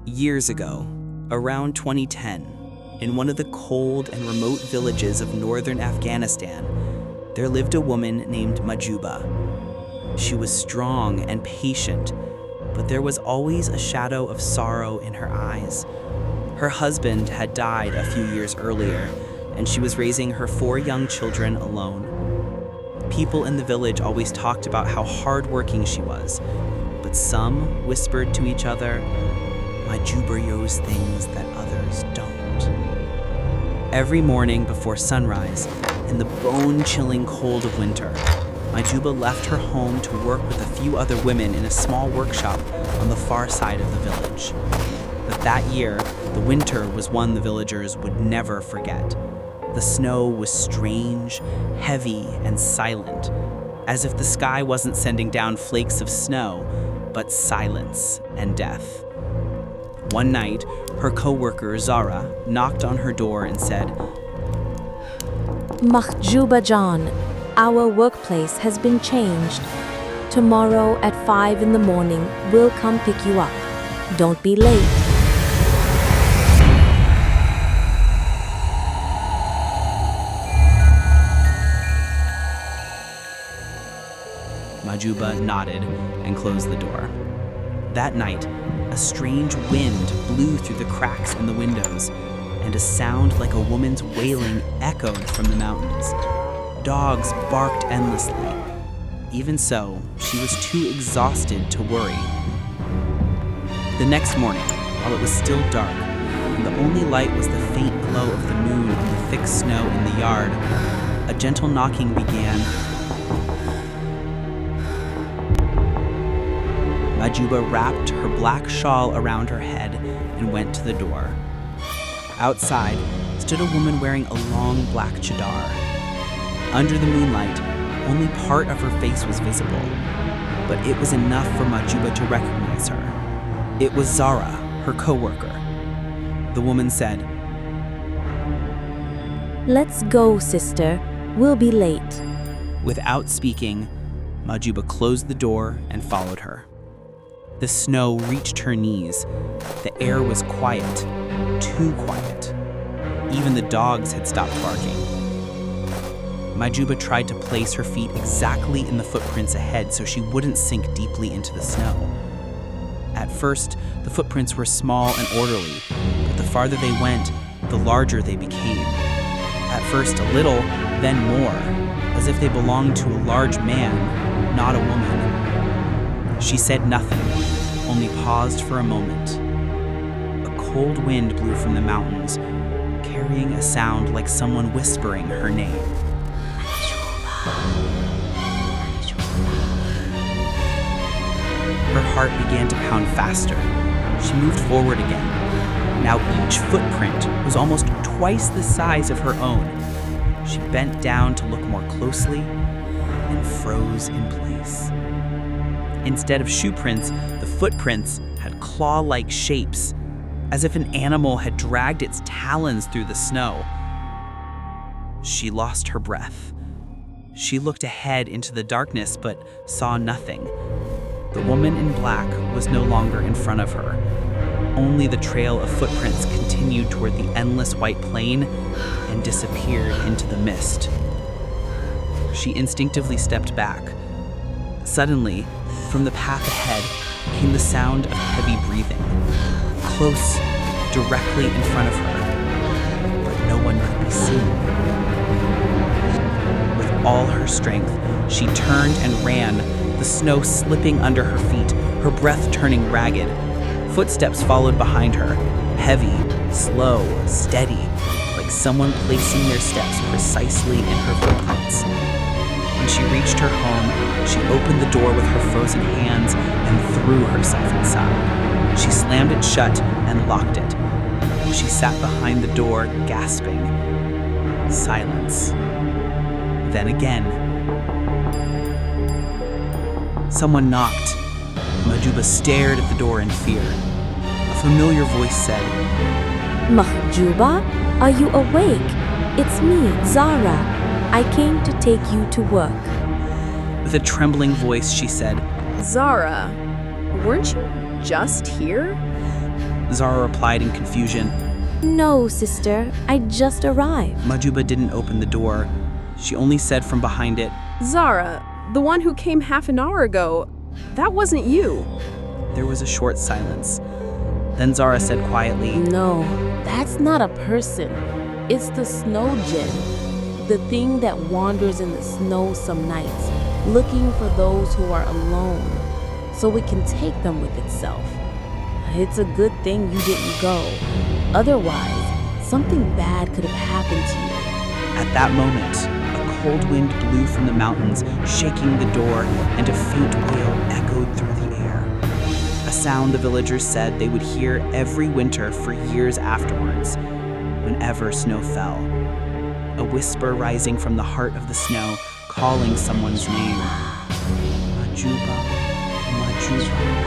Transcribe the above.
Years ago, around 2010, in one of the cold and remote villages of northern Afghanistan, there lived a woman named Mahjouba. She was strong and patient, but there was always a shadow of sorrow in her eyes. Her husband had died a few years earlier, and she was raising her 4 young children alone. People in the village always talked about how hardworking she was, but some whispered to each other, "Mahjouba knows things that others don't." Every morning before sunrise, in the bone-chilling cold of winter, Mahjouba left her home to work with a few other women in a small workshop on the far side of the village. But that year, the winter was one the villagers would never forget. The snow was strange, heavy, and silent, as if the sky wasn't sending down flakes of snow, but silence and death. One night, her co-worker, Zara, knocked on her door and said, "Mahjouba Jan, our workplace has been changed. Tomorrow at 5 in the morning, we'll come pick you up. Don't be late." Mahjouba nodded and closed the door. That night, a strange wind blew through the cracks in the windows, and a sound like a woman's wailing echoed from the mountains. Dogs barked endlessly. Even so, she was too exhausted to worry. The next morning, while it was still dark, and the only light was the faint glow of the moon on the thick snow in the yard, a gentle knocking began. Mahjouba wrapped her black shawl around her head and went to the door. Outside stood a woman wearing a long black chadar. Under the moonlight, only part of her face was visible, but it was enough for Mahjouba to recognize her. It was Zara, her co-worker. The woman said, "Let's go, sister. We'll be late." Without speaking, Mahjouba closed the door and followed her. The snow reached her knees. The air was quiet, too quiet. Even the dogs had stopped barking. Mahjouba tried to place her feet exactly in the footprints ahead so she wouldn't sink deeply into the snow. At first, the footprints were small and orderly, but the farther they went, the larger they became. At first a little, then more, as if they belonged to a large man, not a woman. She said nothing, only paused for a moment. A cold wind blew from the mountains, carrying a sound like someone whispering her name. Her heart began to pound faster. She moved forward again. Now each footprint was almost twice the size of her own. She bent down to look more closely and froze in place. Instead of shoe prints, the footprints had claw-like shapes, as if an animal had dragged its talons through the snow. She lost her breath. She looked ahead into the darkness but saw nothing. The woman in black was no longer in front of her. Only the trail of footprints continued toward the endless white plain and disappeared into the mist. She instinctively stepped back. Suddenly, from the path ahead came the sound of heavy breathing, close, directly in front of her, but no one could be seen. With all her strength, she turned and ran, the snow slipping under her feet, her breath turning ragged. Footsteps followed behind her, heavy, slow, steady, like someone placing their steps precisely in her footprints. When she reached her home, she opened the door with her frozen hands and threw herself inside. She slammed it shut and locked it. She sat behind the door, gasping. Silence. Then again. Someone knocked. Mahjouba stared at the door in fear. A familiar voice said, "Mahjouba, are you awake? It's me, Zara. I came to take you to work." With a trembling voice, she said, "Zara, weren't you just here?" Zara replied in confusion. No, sister, I just arrived. Mahjouba didn't open the door. She only said from behind it, Zara, the one who came half an hour ago, that wasn't you. There was a short silence. Then Zara said quietly, No, that's not a person. It's the snow djinn, the thing that wanders in the snow some nights, looking for those who are alone, so it can take them with itself. It's a good thing you didn't go. Otherwise, something bad could have happened to you. At that moment, a cold wind blew from the mountains, shaking the door, and a faint wail echoed through the air. A sound the villagers said they would hear every winter for years afterwards, whenever snow fell. A whisper rising from the heart of the snow, calling someone's name. Mahjouba, Mahjouba.